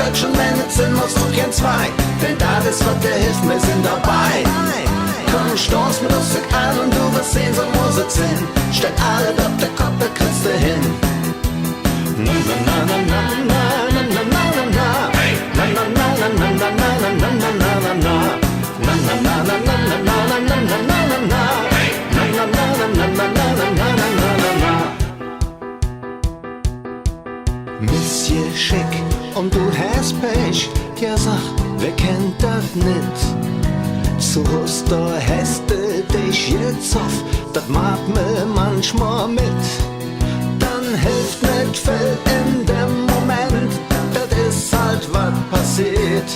Kölschen, wenn es sind, muss auch kein zwei. Denn da ist was der hilft, wir sind dabei. Komm, stoß mit uns an und du wirst sehen, so muss es sein. Stell alle auf der Kopf, da kriegst du hin. Na na na na na na na na na na. Na na na na na na na na na na na na. Na na na na na na na na na na na na na. Na na na na na na na na na na na. Monsieur Schick und du hast Pech, ja sag, wer kennt das nicht? So da hast du dich jetzt auf, das macht mir manchmal mit. Dann hilft nicht viel in dem Moment, das ist halt was passiert.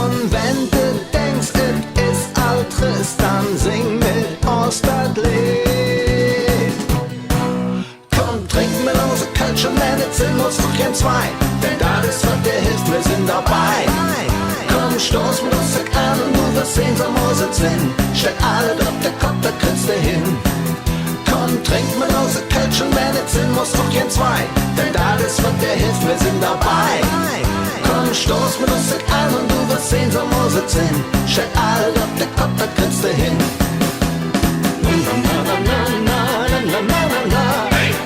Und wenn du denkst, es ist all trist, dann sing mit uns das Lied. Komm, trink mit uns ein Kölschen, wenn es sind, muss noch kein zwei. Denn da ist was der hilft, wir sind dabei. Komm, stoß mit uns an und du wirst sehen, so muss es sein. Stell alle auf der Kopf, da kriegst du hin. Komm, trink mit uns ein Kölschen, wenn es sind, muss noch kein zwei. Denn da ist was der hilft, wir sind dabei. Komm, stoß mit uns an und du wirst sehen, so muss es sein. Stell alle auf der Kopf, da kriegst du hin. Na na na na na na na na na na.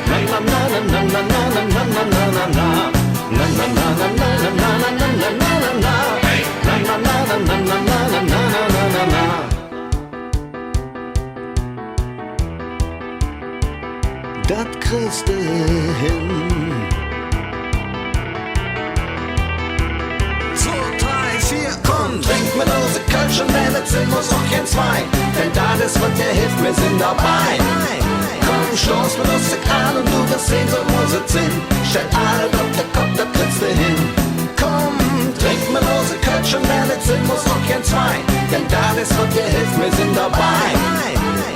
Na na na na na na na na na na na na. Na na na na na na na na na na na na. Na na na na na na na na na na na. Das kriegst du hin. 2, 3, 4, komm, trink mit uns ein Kölschen, wenn es sind, muss auch kein zwei. Denn da ist was der hilft, wir sind dabei. Komm, stoß mit uns an und du wirst sehen, so muss es sein. Stell alle auf der Kopf, da kriegst du hin. Komm, trink mit uns ein Kölschen, wenn es sind, muss auch kein zwei. Denn da ist was der hilft, wir sind dabei.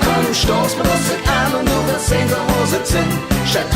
Komm, stoß mit uns an und du wirst sehen, so muss es sein. Stell